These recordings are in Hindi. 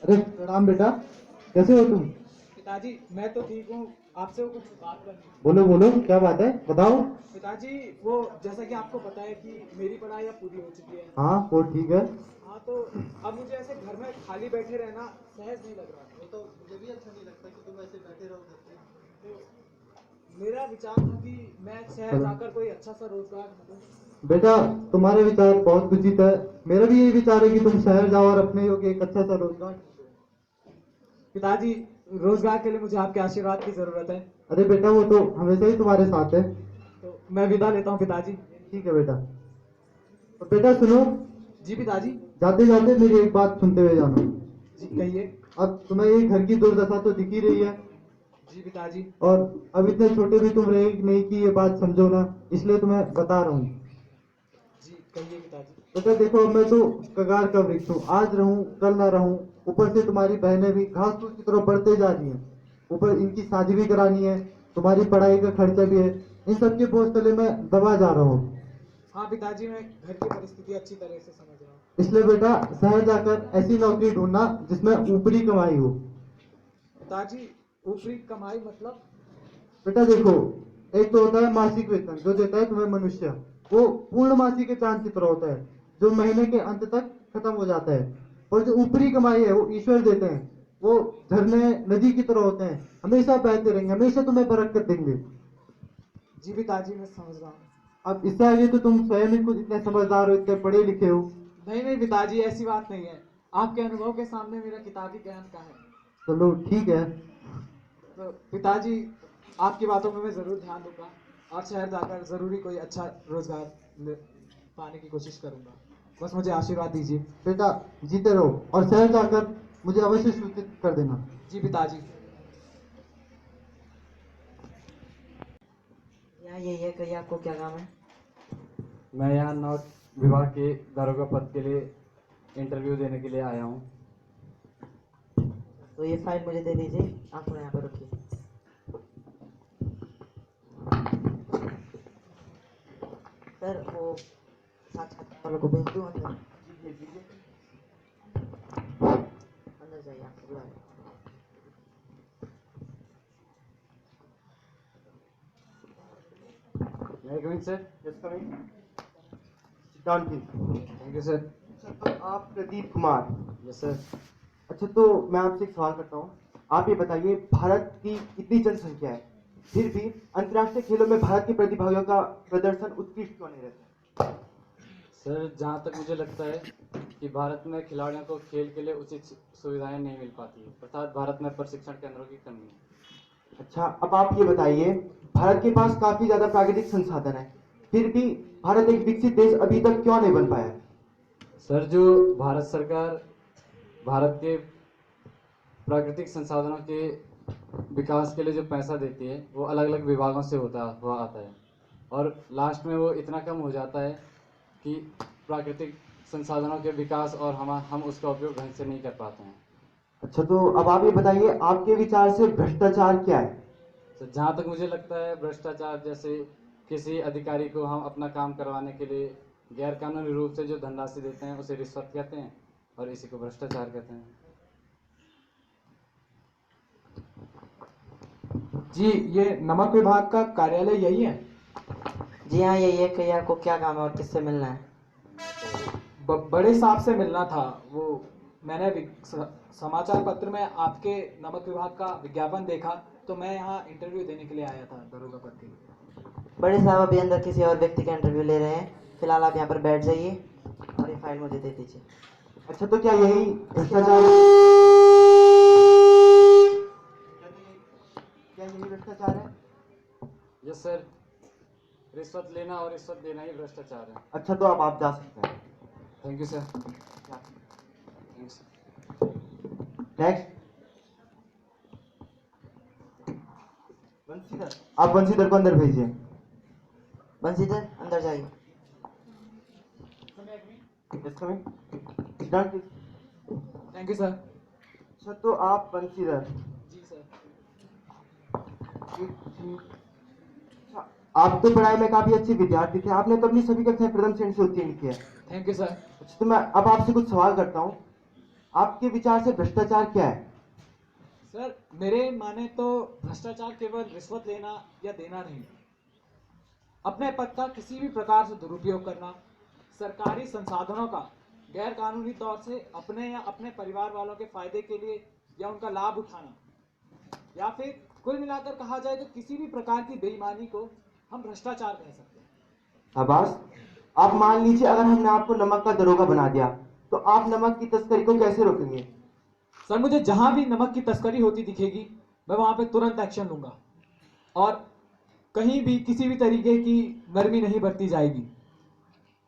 अरे प्रणाम बेटा, कैसे हो तुम? पिताजी मैं तो ठीक हूँ। आपसे वो कुछ बात करनी थी। बोलो बोलो, क्या बात है, बताओ। पिताजी वो जैसा कि आपको पता है कि मेरी पढ़ाई अब पूरी हो चुकी है। हाँ वो ठीक है। हाँ तो अब मुझे ऐसे घर में खाली बैठे रहना सहज नहीं लग रहा। वो तो मुझे भी अच्छा नहीं लगता कि तुम ऐसे बैठे रहो घर पे। तो मेरा विचार था कि मैं शहर चलो जाकर कोई अच्छा सा रोजगार ढूंढूं। बेटा, तुम्हारे विचार बहुत उचित है। मेरा भी यही विचार है कि तुम शहर जाओ और अपने योग्य एक अच्छा सा रोजगार ढूंढो। पिताजी रोजगार के लिए मुझे आपके आशीर्वाद की जरूरत है। अरे बेटा, वो तो हमेशा ही तुम्हारे साथ है। तो मैं विदा लेता हूँ पिताजी। ठीक है बेटा। तो बेटा सुनो, जी पिताजी। जाते जाते मेरी एक बात सुनते हुए जाना। जी कहिए। अब तुम्हें ये घर की दुर्दशा तो दिख ही रही है, जी पिताजी। और अब इतने छोटे भी तुम रहे नहीं कि ये बात समझो ना, इसलिए तुम्हें बता रहा हूँ। जी कहिए पिताजी। बेटा देखो, अब मैं तो कगार का वृक्ष हूँ, आज रहूं कल ना रहूं। ऊपर से तुम्हारी बहनें भी घास फूस की तरफ बढ़ते जा रही हैं, ऊपर इनकी शादी भी करानी है, तुम्हारी पढ़ाई का खर्चा भी है। इन सब के बोझ तले मैं दबा जा रहा हूँ। हाँ पिताजी मैं घर की परिस्थिति अच्छी तरह से समझ रहा हूँ। इसलिए बेटा, शहर जाकर ऐसी नौकरी ढूंढना जिसमें ऊपरी कमाई हो। पिताजी ऊपरी कमाई मतलब? बेटा देखो, एक तो होता है मासिक वेतन जो देता है तुम्हें मनुष्य, वो पूर्ण मासिक के चांद की तरह होता है, जो महीने के अंत तक खत्म हो जाता है। और जो ऊपरी कमाई है वो ईश्वर देते हैं, वो झरने नदी की तरह होते हैं, हमेशा बहते रहेंगे, हमेशा तुम्हें बरकत देंगे। जी पिताजी मैं समझ रहा हूँ। अब इससे आगे तो तुम स्वयं ही खुद इतने समझदार हो, इतने पढ़े लिखे हो। नहीं नहीं पिताजी ऐसी बात नहीं है। आपके अनुभव के सामने मेरा किताबी ज्ञान का है। चलो ठीक है। तो पिताजी आपकी बातों में मैं जरूर ध्यान दूंगा और शहर जाकर जरूरी कोई अच्छा रोजगार पाने की कोशिश करूंगा। बस मुझे आशीर्वाद दीजिए। बेटा जीते रहो, और शहर जाकर मुझे अवश्य सूचित कर देना। जी पिताजी। यहाँ यही है कहिए आपको क्या काम है? मैं यहाँ नौ विभाग के दारोगा पद के लिए इंटरव्यू देने के लिए आया हूँ। तो ये फाइल मुझे दे दीजिए, आप थोड़ा यहाँ पर रखिए। सर वो साक्षात्कार वालों को भेज दूँ अंदर? जी भेज दीजिए। अंदर जाइए, आपको बुला रहे हैं। मैं coming sir? Yes coming. Down please. Thank you sir. अच्छा तो आप प्रदीप कुमार? Yes sir. अच्छा तो मैं आपसे एक सवाल करता हूँ, आप ये बताइए, भारत की इतनी जनसंख्या है, फिर भी अंतर्राष्ट्रीय खेलों में भारत के प्रतिभागियों का प्रदर्शन उत्कृष्ट क्यों नहीं रहता? सर जहाँ तक मुझे लगता है कि भारत में खिलाड़ियों को खेल के लिए उचित सुविधाएं नहीं मिल पाती है, अर्थात भारत में प्रशिक्षण केंद्रों की कमी है। अच्छा अब आप ये बताइए, भारत के पास काफी ज्यादा प्राकृतिक संसाधन है, फिर भी भारत एक विकसित देश अभी तक क्यों नहीं बन पाया? सर जो भारत सरकार भारत के प्राकृतिक संसाधनों के विकास के लिए जो पैसा देती है वो अलग अलग विभागों से होता हुआ आता है, और लास्ट में वो इतना कम हो जाता है कि प्राकृतिक संसाधनों के विकास और हम उसका उपयोग ढंग से नहीं कर पाते हैं। अच्छा तो अब आप ये बताइए, आपके विचार से भ्रष्टाचार क्या है? तो जहाँ तक मुझे लगता है भ्रष्टाचार जैसे किसी अधिकारी को हम अपना काम करवाने के लिए गैरकानूनी रूप से जो धनराशि देते हैं उसे रिश्वत कहते हैं, और इसी को भ्रष्टाचार कहते हैं। जी ये नमक विभाग का कार्यालय यही है? जी हाँ यही है कहिए आपको क्या काम है और किससे मिलना है? बड़े साहब से मिलना था। वो मैंने समाचार पत्र में आपके नमक विभाग का विज्ञापन देखा तो मैं यहाँ इंटरव्यू देने के लिए आया था दरोगा पद के लिए। बड़े साहब अभी अंदर किसी और व्यक्ति का इंटरव्यू ले रहे हैं, फिलहाल आप यहाँ पर बैठ जाइए और ये फाइल मुझे दे दीजिए। अच्छा तो क्या यही भ्रष्टाचार, क्या यही भ्रष्टाचार है? यस सर, रिश्वत लेना और रिश्वत देना ही भ्रष्टाचार है। अच्छा तो अब आप जा सकते हैं। Thank you sir. Thanks. Next. Banshidhar, आप बंशीधर को अंदर भेजिए। बंशीधर अंदर जाइए। Yes coming. Done please. Thank you sir. अच्छा तो आप बंशीधर, जी सर। अच्छा, आप तो पढ़ाई में काफी अच्छे विद्यार्थी थे, आपने तो अपनी सभी कक्षाएं प्रथम श्रेणी से उत्तीर्ण की है। Thank you sir. अच्छा तो मैं अब आपसे कुछ सवाल करता हूँ, आपके विचार से भ्रष्टाचार क्या है? सर मेरे माने तो भ्रष्टाचार केवल रिश्वत लेना या देना नहीं, अपने पद का किसी भी प्रकार से दुरुपयोग करना, सरकारी संसाधनों का गैर कानूनी तौर से अपने या अपने परिवार वालों के फायदे के लिए या उनका लाभ उठाना, या फिर कुल मिलाकर कहा जाए तो किसी भी प्रकार की बेईमानी को हम भ्रष्टाचार कह सकते हैं। अब्बास, आप मान लीजिए अगर हमने आपको नमक का दरोगा बना दिया तो आप नमक की तस्करी को कैसे रोकेंगे? सर मुझे जहां भी नमक की तस्करी होती दिखेगी मैं वहां पे तुरंत एक्शन लूंगा और कहीं भी किसी भी तरीके की नरमी नहीं बरती जाएगी।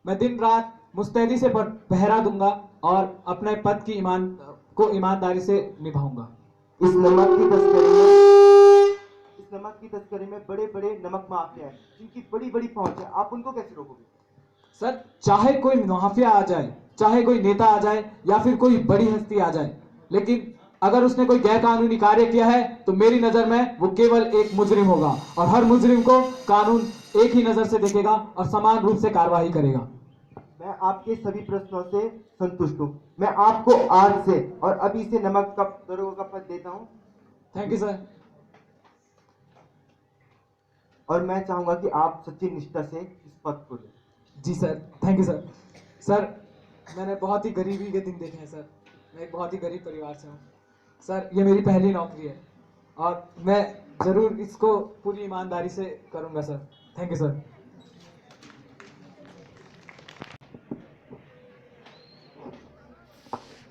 मैं दिन रात मुस्तैदी से पहरा दूंगा और अपने पद की ईमानदारी से निभाऊंगा। इस नमक की तस्करी में बड़े बड़े नमक माफिया हैं, जिनकी बड़ी बड़ी पहुंच है, आप उनको कैसे रोकोगे? सर चाहे कोई माफिया आ जाए, चाहे कोई नेता आ जाए या फिर कोई बड़ी हस्ती आ जाए, लेकिन अगर उसने कोई गैर कानूनी कार्य किया है तो मेरी नजर में वो केवल एक मुजरिम होगा और हर मुजरिम को कानून एक ही नजर से देखेगा और समान रूप से कार्रवाई करेगा। मैं आपके सभी प्रश्नों से संतुष्ट हूँ। मैं आपको आज से और अभी से नमक का दरोगा का पद देता हूँ। Thank you sir. और मैं चाहूंगा कि आप सच्ची निष्ठा से इस पद को लें। जी sir, thank you sir. Sir मैंने बहुत ही गरीबी के दिन देखे हैं सर, मैं एक बहुत ही गरीब परिवार से हूँ सर, ये मेरी पहली नौकरी है और मैं ज़रूर इसको पूरी ईमानदारी से करूँगा सर। Thank you sir.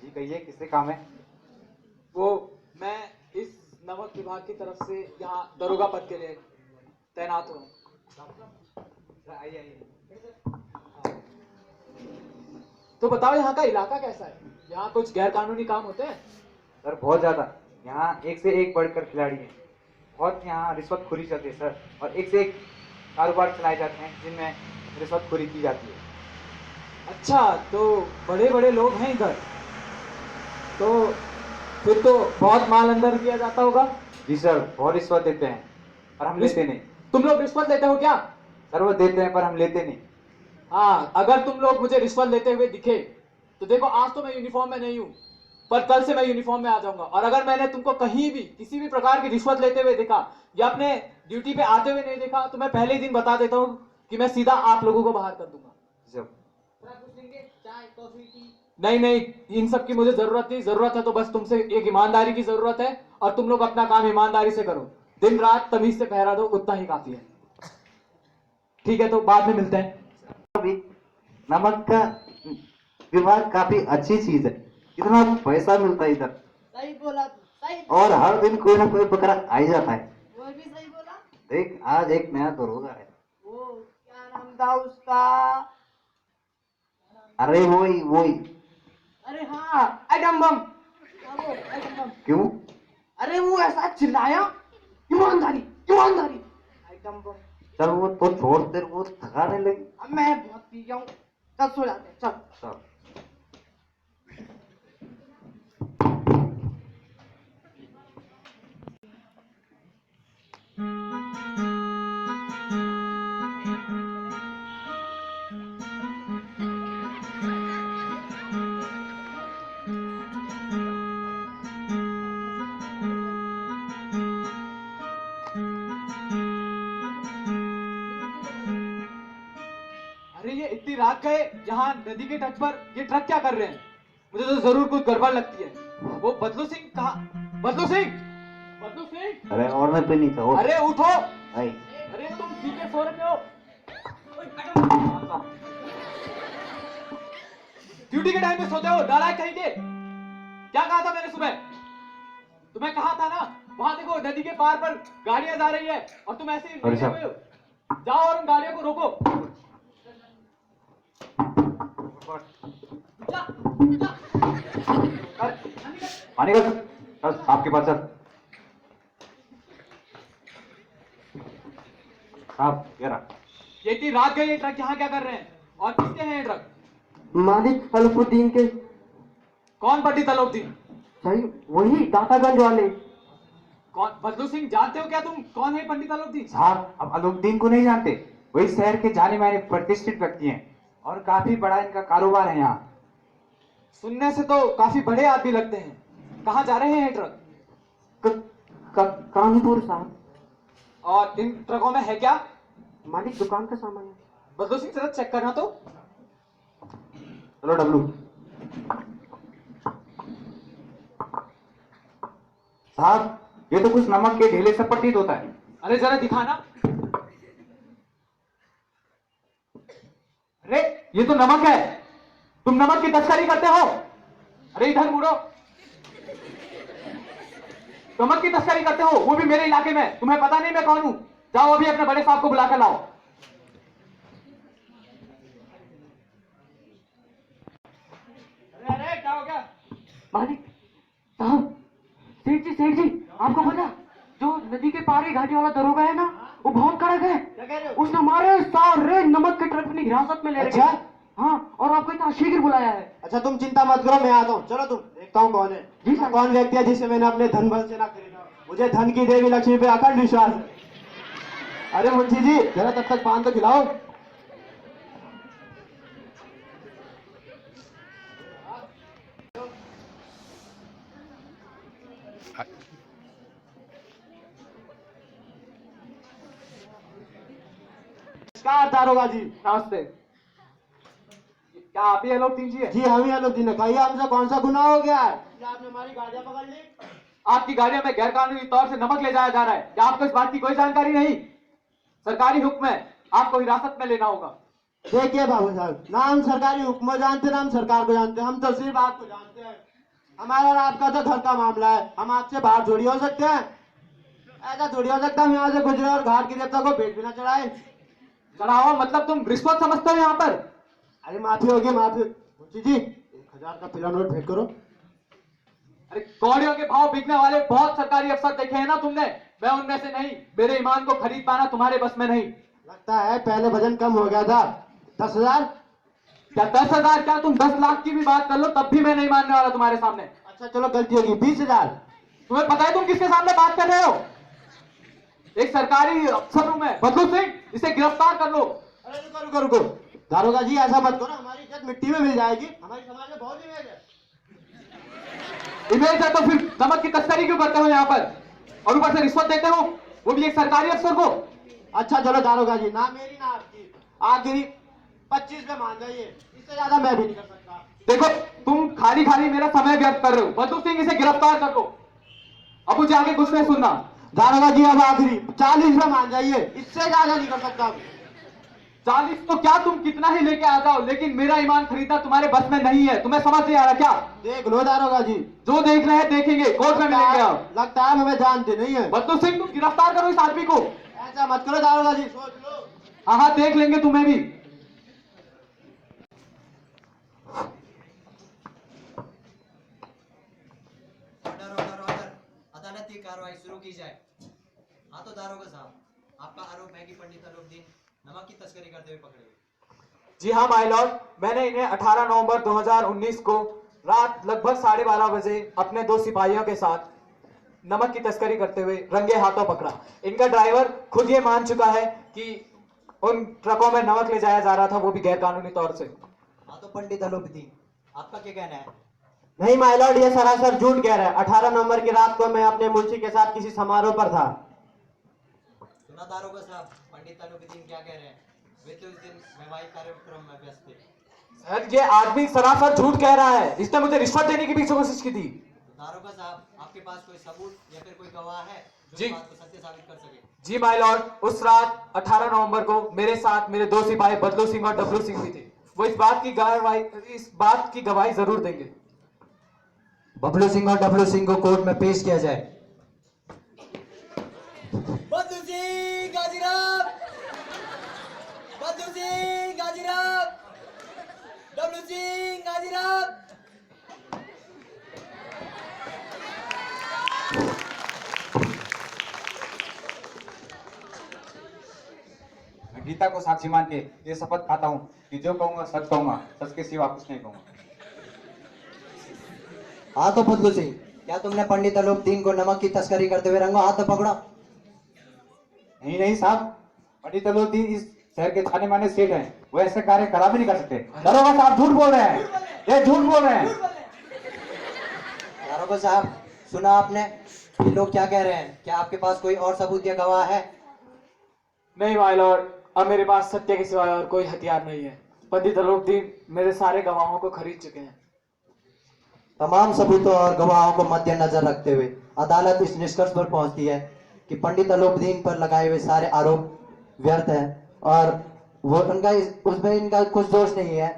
जी कहिए, किससे काम है? वो मैं इस नमक विभाग की तरफ से यहाँ दरोगा पद के लिए तैनात हूँ। आइए आइए। तो बताओ यहाँ का इलाका कैसा है? यहाँ कुछ गैर कानूनी काम होते हैं? सर बहुत ज़्यादा, यहाँ एक से एक बढ़कर खिलाड़ी हैं। बहुत यहाँ रिश्वतखोरी चलती है सर, और एक से एक कारोबार चलाए जाते हैं जिनमें रिश्वतखोरी की जाती है। अच्छा, तो बड़े बड़े लोग हैं इधर, तो फिर तो बहुत माल अंदर किया जाता होगा। जी सर, बहुत रिश्वत देते हैं पर हम लेते नहीं। तुम लोग रिश्वत लेते हो क्या? सर वो देते हैं पर हम लेते नहीं। हाँ, अगर तुम लोग मुझे रिश्वत लेते हुए दिखे तो देखो, आज तो मैं यूनिफॉर्म में नहीं हूँ पर कल से मैं यूनिफॉर्म में आ जाऊंगा, और अगर मैंने तुमको कहीं भी किसी भी प्रकार की रिश्वत लेते हुए देखा या अपने ड्यूटी पे आते हुए नहीं देखा तो मैं पहले ही दिन बता देता हूँ कि मैं सीधा आप लोगों को बाहर कर दूंगा। जब नहीं नहीं, इन सब की मुझे जरूरत नहीं, जरूरत है तो बस तुमसे एक ईमानदारी की जरूरत है और तुम लोग अपना काम ईमानदारी से करो, दिन रात तमीज से पहरा दो, उतना ही काफी है। ठीक है, तो बाद में मिलते हैं। अभी नमक का विभाग काफी अच्छी चीज है, इतना पैसा मिलता है इधर, सही बोला तू, सही और हर दिन कोई ना कोई बकरा आ ही जाता है। वो भी सही बोला। देख आज एक नया दरोगा है। वो क्या नाम था उसका? अरे वही वही। अरे हाँ, एटम बम। हाँ, वो एटम बम। क्यों? अरे वो ऐसा चिल्लाया, ईमानदारी ईमानदारी, एटम बम। चल वो तो छोड़ दे, वो थकाने लगी। अब मैं बहुत पी गया हूँ, चल सो जाते हैं, चल। चल। अरे ये इतनी रात गए यहाँ नदी के तट पर ये ट्रक क्या कर रहे हैं? मुझे तो जरूर कुछ गड़बड़ लगती है। वो बदलू सिंह कहाँ? बदलू सिंह, बदलू सिंह, अरे और मैं पे नहीं था वो। अरे उठो। भाई अरे तुम पीछे सो रहे हो? ड्यूटी के टाइम में सोते हो, नालायक कहीं के। क्या कहा था मैंने सुबह? तुम्हें कहा था ना, वहां देखो नदी के पार पर गाड़ियां जा रही है और तुम ऐसे ही लेटे हुए हो। जाओ और उन गाड़ियों को रोको। पानी का चल, आपके पास चल। साहब ये रहा। ये इतनी रात गई, ये ट्रक यहाँ क्या कर रहे हैं और किसके हैं ये ट्रक? मालिक अल्फुद्दीन के। कौन पंडित अलोकदीन? सही, वही दातागंज वाले। कौन? बदलू सिंह, जानते हो क्या तुम कौन है पंडित अलोकदीन? साहब अब अलोकदीन को नहीं जानते? वही शहर के जाने माने प्रतिष्ठित व्यक्ति हैं और काफी बड़ा इनका कारोबार है यहाँ। सुनने से तो काफी बड़े आदमी लगते हैं। कहाँ जा रहे हैं ये ट्रक? कानपुर साहब। और इन ट्रकों में है क्या? मालिक दुकान का सामान है। बदलू सिंह, जरा चेक करना तो। चलो डब्लू। साहब, ये तो कुछ नमक के ढेले से प्रतीत होता है। अरे जरा दिखाना। अरे ये तो नमक है। तुम नमक की तस्करी करते हो? अरे इधर मुड़ो। नमक की तस्करी करते हो, वो भी मेरे इलाके में। तुम्हें पता नहीं मैं कौन हूं? जाओ अभी अपने बड़े साहब को बुलाकर लाओ। अरे क्या हो गया? मालिक साहब, सेठ जी आपको पता, जो नदी के पार ही घाटी वाला दरोगा है ना, वो बहुत कड़क है। उसने हमारे सारे नमक के ट्रक अपनी हिरासत में ले रखे हैं। हाँ, और आपको इतना शीघ्र बुलाया है। अच्छा तुम चिंता मत करो, मैं आता हूँ। चलो तुम, देखता हूँ कौन है। जी सर। कौन व्यक्ति है जिसे मैंने अपने धन बल से ना खरीदा। मुझे धन की देवी लक्ष्मी पे अखंड विश्वास है। अरे मुंशी जी, जरा तब तक पान तो खिलाओ। नमस्कार दारोगा जी। नमस्ते। क्या आप ही लोग तीन जी है? जी हम ही लोग दिन कहिए, हमसे कौन सा गुनाह हो गया है कि आपने हमारी गाड़ियां पकड़ ली? आपकी गाड़ियों में गैरकानूनी तौर से नमक ले जाया जा रहा है। क्या आपको इस बात की कोई जानकारी नहीं? सरकारी हुक्म है, आपको हिरासत में लेना होगा। देखिए बाबू साहब, ना हम सरकारी हुक्म जानते, ना हम सरकार को जानते, हम तो सिर्फ आपको जानते हैं। हमारा और आपका तो घर का मामला है, हम आपसे बाहर थोड़ी हो सकते हैं। ऐसा थोड़ी हो सकता हम यहाँ से गुजरे और घाट की देवता को भेंट भी ना चढ़ाए। चढ़ावा मतलब तुम रिश्वत समझते हो यहाँ पर? अरे माफी होगी, माफी। मुंशी जी 1000 का पीला नोट भेंट करो। अरे कौड़ियों के भाव बिकने वाले बहुत सरकारी अफसर देखे हैं ना तुमने। मैं उनमें से नहीं। मेरे ईमान को खरीद पाना तुम्हारे बस में नहीं। लगता है पहले वजन कम हो गया था। 10,000? क्या 10,000? क्या तुम 10 लाख की भी बात कर लो तब भी मैं नहीं मानने वाला तुम्हारे सामने। अच्छा चलो गलती होगी, 20,000। तुम्हें पता है तुम किसके सामने बात कर रहे हो? एक सरकारी अफसर हूं मैं, बदलू सिंह। इसे गिरफ्तार कर लो। अरे रुको रुको रुको, दारोगा जी ऐसा मत करो, हमारी इज्जत मिट्टी में मिल जाएगी। हमारे समाज में बहुत इमेज है। इमेज है तो फिर नमक की तस्करी क्यों करते हो यहाँ पर? और ऊपर से रिश्वत देते हो, वो भी एक सरकारी अफसर को। अच्छा चलो दारोगा जी, ना मेरी ना आपकी, आखिरी 25 पे मान जाइए, इससे ज्यादा मैं भी नहीं कर सकता। देखो तुम खाली खाली मेरा समय व्यर्थ कर रहे हो। बदलू सिंह, इसे गिरफ्तार कर लो। अब मुझे आगे कुछ नहीं सुनना। दारोगा जी अब आखिरी 40 पे मान जाइए, इससे ज्यादा नहीं कर सकता। 40 तो क्या तुम कितना ही लेके आ जाओ, लेकिन मेरा ईमान खरीदना तुम्हारे बस में नहीं है। तुम्हें समझ नहीं आ रहा क्या? देख लो दारोगा जी, जो देख रहे हैं देखेंगे, कोर्ट में मिलेंगे आप। लगता है हमें जानते नहीं है। बदलू सिंह, तुम गिरफ्तार करो इस आदमी को। ऐसा मत करो दारोगा जी, सोच लो। हाँ हाँ, देख लेंगे तुम्हें भी। ऑर्डर ऑर्डर ऑर्डर, अदालत की कार्रवाई शुरू की जाए। हाँ तो दारोगा साहब, आपका आरोप है कि पंडित अलोकदीन नमक की तस्करी करते हुए पकड़े गए। जी हाँ माय लॉर्ड, मैंने इन्हें 18 नवंबर 2019 को रात लगभग 12:30 बजे अपने 2 सिपाहियों के साथ नमक की तस्करी करते हुए रंगे हाथों पकड़ा। इनका ड्राइवर खुद ये मान चुका है कि उन ट्रकों में नमक ले जाया जा रहा था, वो भी गैरकानूनी तौर से। हाँ तो पंडित अलोकदीन, आपका क्या कहना है? नहीं माय लॉर्ड, ये सरासर झूठ कह रहा है। 18 नवंबर की रात को मैं अपने मुंशी के साथ किसी समारोह पर था। सुना दारोगा साहब, पंडित अलोकदीन क्या कह रहे हैं? वे तो इस दिन वैवाहिक कार्यक्रम में व्यस्त थे। सर ये आदमी सरासर झूठ कह रहा है। इसने मुझे रिश्वत देने की भी कोशिश की थी। दारोगा साहब, आपके पास कोई सबूत या फिर कोई गवाह है जो जी। इस बात को सत्य साबित कर सके? जी माय लॉर्ड, उस रात 18 नवंबर को मेरे साथ मेरे 2 सिपाही बदलू सिंह और डब्लू सिंह भी थे। वो इस बात की गवाही जरूर देंगे। बबलू सिंह और डब्लू सिंह को कोर्ट में पेश किया जाए। बदलू सिंह गाजीराव, बदलू सिंह गाजीराव, डब्लू सिंह गाजीराव। मैं गीता को साक्षी मान के ये शपथ खाता हूँ कि जो कहूंगा सच कहूंगा, सच के सिवा कुछ नहीं कहूंगा। हाँ तो बदलू सिंह, क्या तुमने पंडित अलोकदीन को नमक की तस्करी करते हुए रंगों हाथों पकड़ा? नहीं नहीं साहब, पंडित अलोकदीन इस शहर के जाने माने सेठ हैं, वो ऐसे कार्य करा भी नहीं कर सकते। दरोगा साहब झूठ बोल रहे हैं, ये झूठ बोल रहे हैं। दारोगा साहब, सुना आपने ये लोग क्या कह रहे हैं? क्या आपके पास कोई और सबूत या गवाह है? नहीं माय लॉर्ड, अब मेरे पास सत्य के सिवाय और कोई हथियार नहीं है। पंडित अलोकदीन मेरे सारे गवाहों को खरीद चुके हैं। तमाम सबूतों और गवाहों को मद्देनजर रखते हुए अदालत इस निष्कर्ष पर पहुंचती है कि पंडित अलोकदीन पर लगाए हुए सारे आरोप व्यर्थ है और वो उसमें इनका कुछ दोष नहीं है।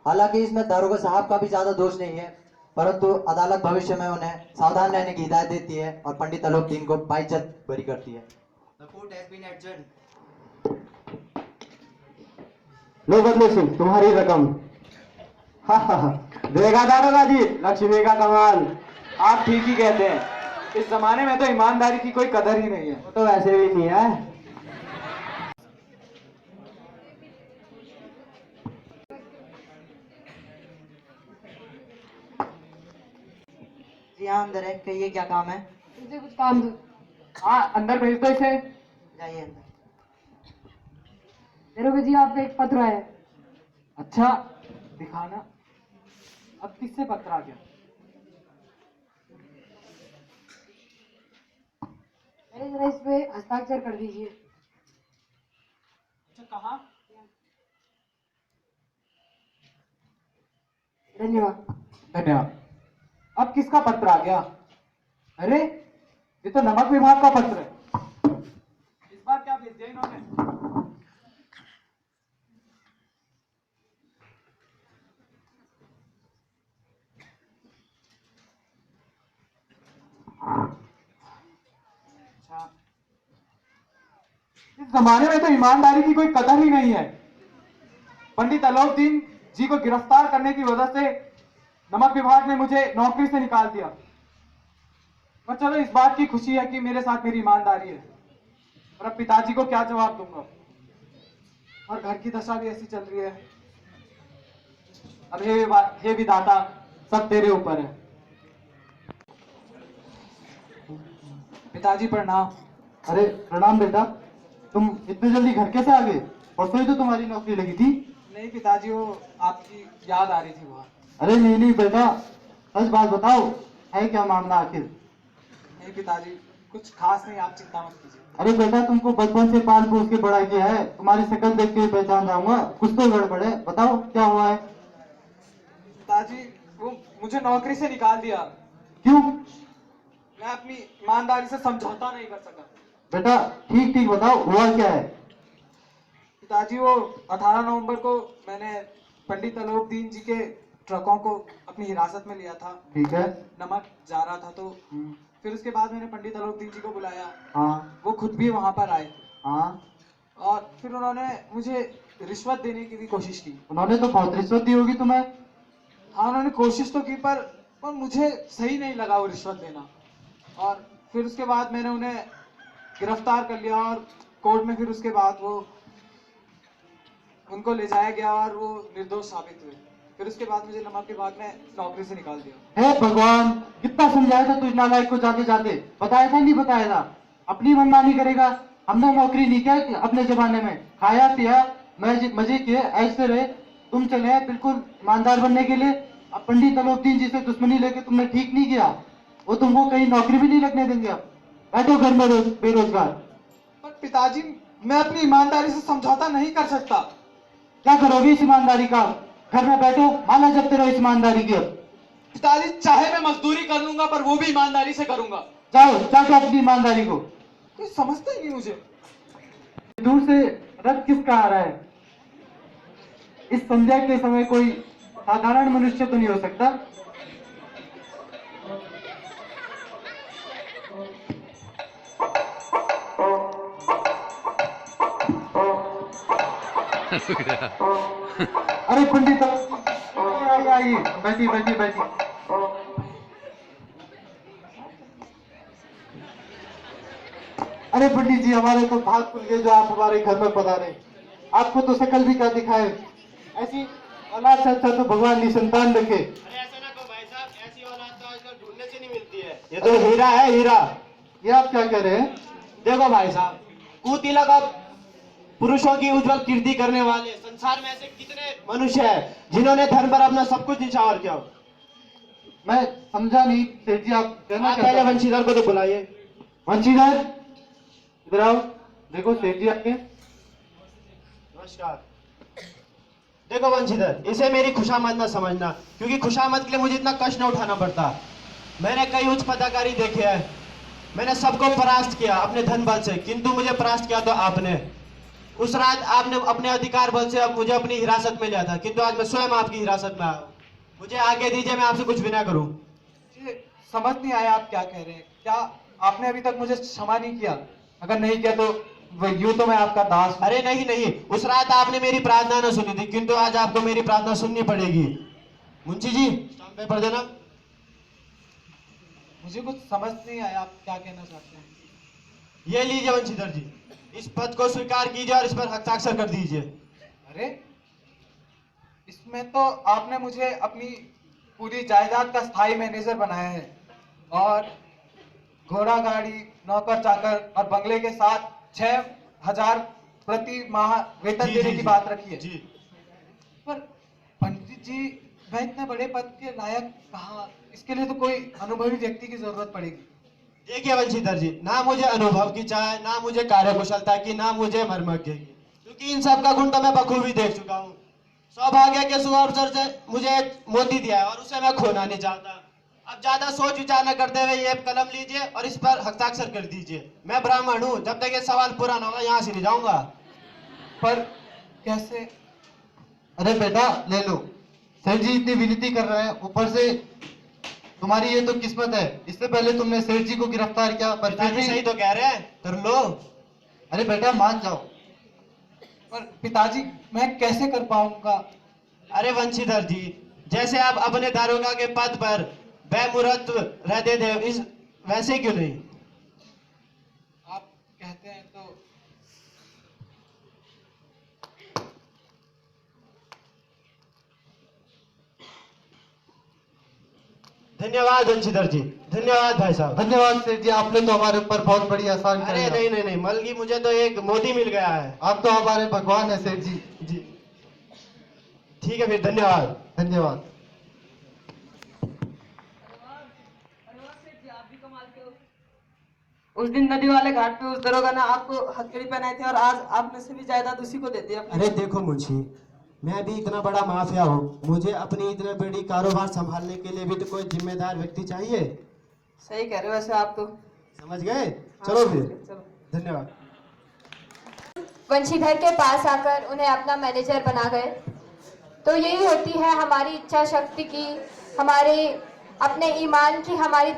हालांकि इसमें दारोगा साहब का भी ज्यादा दोष नहीं है, परंतु अदालत भविष्य में उन्हें सावधान रहने की हिदायत देती है और पंडित अलोकदीन को बाइज्जत बरी करती है। The court has been adjourned. लो बदले सिंह, तुम्हारी रकम। देगा दारोगा जी, लक्ष्मी का कमाल। आप ठीक ही कहते हैं, इस जमाने में तो ईमानदारी की कोई कदर ही नहीं है। वो तो वैसे भी नहीं है। जी हाँ, अंदर है, कहिए क्या काम है? मुझे कुछ काम दो। हाँ, अंदर भेज दो इसे। जाइए अंदर। दरोगा जी, आपका एक पत्र है। अच्छा, दिखाना। अब किससे पत्र आ गया? मेरे जरा इस पे हस्ताक्षर कर दीजिए। अच्छा, कहाँ? धन्यवाद। धन्यवाद। अब किसका पत्र आ गया? अरे, ये तो नमक विभाग का पत्र है। इस बार क्या भेज दिया इन्होंने? अच्छा, इस जमाने में तो ईमानदारी की कोई कदर ही नहीं है। पंडित अलोकदीन जी को गिरफ्तार करने की वजह से नमक विभाग ने मुझे नौकरी से निकाल दिया। पर चलो, इस बात की खुशी है कि मेरे साथ मेरी ईमानदारी है। और अब पिताजी को क्या जवाब दूंगा? और घर की दशा भी ऐसी चल रही है। अब हे विधाता, सब तेरे ऊपर है। पिताजी प्रणाम। अरे प्रणाम बेटा, तुम इतने जल्दी घर कैसे आ गए? परसों ही तो तुम्हारी नौकरी लगी थी। नहीं पिताजी, वो आपकी याद आ रही थी बहुत। अरे नहीं नहीं बेटा, सच बात बताओ, है क्या मामला आखिर? नहीं पिताजी, कुछ खास नहीं, आप चिंता मत कीजिए। अरे बेटा, तुमको बचपन से पाल पोस के बड़ा किया है, तुम्हारी शक्ल देख के पहचान जाऊंगा, कुछ तो गड़बड़ है। बताओ क्या हुआ है? पिताजी, वो मुझे नौकरी से निकाल दिया। क्यों? मैं अपनी ईमानदारी से समझौता नहीं कर सका। बेटा ठीक ठीक बताओ, हुआ क्या है? पिताजी, वो 18 नवंबर को मैंने पंडित अलोकदीन जी के ट्रकों को अपनी हिरासत में लिया था। ठीक है। नमक जा रहा था तो फिर उसके बाद मैंने पंडित अलोकदीन जी को बुलाया। हाँ वो खुद भी वहां पर आए हाँ। और फिर उन्होंने मुझे रिश्वत देने की भी कोशिश की। उन्होंने तो बहुत रिश्वत दी होगी तुम्हें। हाँ, उन्होंने कोशिश तो की, पर मुझे सही नहीं लगा वो रिश्वत देना। और फिर उसके बाद मैंने उन्हें गिरफ्तार कर लिया और कोर्ट में फिर उसके बाद वो उनको ले जाया गया और वो निर्दोष साबित हुए। फिर उसके बाद मुझे नमक विभाग ने नौकरी से निकाल दिया। हे भगवान, कितना समझाया था तुझ नालायक को जाते जाते, बताया था नहीं बताया था? अपनी मनमानी करेगा। हमने नौकरी नहीं किया अपने जमाने में, खाया पिया मजे किए, ऐसे रहे। तुम चले बिल्कुल ईमानदार बनने के लिए। अब पंडित अलोकदीन जी से दुश्मनी लेके तुमने ठीक नहीं किया। वो तुमको कहीं नौकरी भी नहीं लगने देंगे। अब बैठो घर में बेरोजगार। पर पिताजी, मैं अपनी ईमानदारी से समझौता नहीं कर सकता। क्या करोगे इस ईमानदारी का? घर में बैठो, माला जपते रहो इस ईमानदारी की। अब पिताजी, चाहे मैं मजदूरी कर लूंगा पर वो भी ईमानदारी से करूंगा। जाओ चाटो अपनी ईमानदारी को। कोई समझता ही नहीं मुझे। दूर से रथ किसका आ रहा है? इस संध्या के समय कोई साधारण मनुष्य तो नहीं हो सकता। अरे पंडित, आइए बैठी बैठी बैठी। अरे पंडित जी, हमारे तो भाग खुल गए जो आप हमारे घर में पधारे। आपको तो शकल भी क्या दिखाए, ऐसी औलाद से अच्छा तो भगवान निसंतान रखे। अरे ऐसा ना कहो भाई साहब, ऐसी औलाद तो आजकल ढूंढने से नहीं मिलती है। ये तो हीरा है, हीरा। ये आप क्या कह रहे हैं? देखो भाई साहब, कुतिलक अब पुरुषों की उज्जवल कीर्ति करने वाले संसार में ऐसे कितने मनुष्य हैं जिन्होंने धर्म पर अपना सब कुछ निछावर किया हो। मैं समझा नहीं सेठ जी, आप कहना आप क्या पहले चाहते हैं? वंशीधर को तो बुलाइए। वंशीधर, इधर आओ। देखो सेठ जी आके। नमस्कार। देखो वंशीधर, इसे मेरी खुशामद न समझना, क्योंकि खुशामद के लिए मुझे इतना कष्ट न उठाना पड़ता। मैंने कई उच्च पदाधिकारी देखे हैं, मैंने सबको परास्त किया अपने धन बल से, किंतु मुझे परास्त किया तो आपने। उस रात आपने अपने अधिकार बल से अब मुझे अपनी हिरासत में लिया था, किंतु आज मैं स्वयं आपकी हिरासत में आया हूं। मुझे आगे दीजिए, मैं आपसे कुछ भी ना करूं। समझ नहीं आया आप क्या कह रहे हैं। क्या आपने अभी तक मुझे क्षमा नहीं किया? अगर नहीं किया तो यूं तो मैं आपका दास हूं। अरे नहीं नहीं, उस रात आपने मेरी प्रार्थना न सुनी थी, किंतु आज आपको मेरी प्रार्थना सुननी पड़ेगी। मुंशी जी, स्टाम्प पेपर देना। मुझे कुछ समझ नहीं आया आप क्या कहना चाहते हैं। ये लीजिए वंशीधर जी, इस पद को स्वीकार कीजिए और इस पर हस्ताक्षर कर दीजिए। अरे इसमें तो आपने मुझे अपनी पूरी जायदाद का स्थायी मैनेजर बनाया है और घोड़ा गाड़ी, नौकर चाकर और बंगले के साथ 6,000 प्रति माह वेतन जी, देने जी, की जी। बात रखी है। जी। पर पंडित जी, मैं इतने बड़े पद के लायक कहाँ? इसके लिए तो कोई अनुभवी व्यक्ति की जरूरत पड़ेगी। देखिए वंशीधर जी, ना मुझे अनुभव की चाह, ना मुझे कार्यकुशलता की, ना मुझे मर्मज्ञ की, क्योंकि इन सब का गुण तो मैं बखूबी देख चुका हूँ। सौभाग्य के सुअवसर से मुझे एक मोती दिया है और उसे मैं खोना नहीं चाहता। अब ज्यादा सोच विचार न करते हुए ये कलम लीजिए और इस पर हस्ताक्षर कर दीजिए। मैं ब्राह्मण हूँ, जब तक ये सवाल पूरा न होगा यहाँ से नहीं जाऊंगा। पर कैसे? अरे बेटा ले लो, सेठ जी इतनी विनती कर रहे हैं, ऊपर से तुम्हारी ये तो किस्मत है, इससे पहले तुमने सेठ जी को गिरफ्तार किया, पर फिर पिताजी भी। सही तो कह रहे हैं, कर लो। अरे बेटा मान जाओ। पर पिताजी, मैं कैसे कर पाऊंगा? अरे वंशीधर जी, जैसे आप अपने दारोगा के पद पर बेमुहूर्त रहते थे, इस वैसे क्यों नहीं? आप कहते हैं तो धन्यवाद वंशीधर जी, धन्यवाद भाई साहब। धन्यवाद सेठ जी, आपने तो हमारे ऊपर बहुत बड़ी आसान अरे कर नहीं नहीं नहीं, मलगी मुझे तो एक मोती मिल गया है। आप तो हमारे भगवान है सेठ जी। जी ठीक है फिर, धन्यवाद। धन्यवाद। उस दिन नदी वाले घाट पे उस दरोगा ने आपको हथकड़ी पहनाई थी और आज आपने से भी जायदाद उसी को दे दी अपनी। अरे देखो मुंशी, मैं भी इतना बड़ा माफिया हूँ, मुझे अपनी इतने बड़ी कारोबार संभालने के लिए भी तो कोई जिम्मेदार व्यक्ति चाहिए। सही कह रहे हो वैसे आप तो। समझ गए? चलो फिर, चलो। धन्यवाद। वंशीधर के पास आकर उन्हें अपना मैनेजर बना गए। तो यही होती है हमारी इच्छा शक्ति की, हमारे अपने ईमान की, हमारी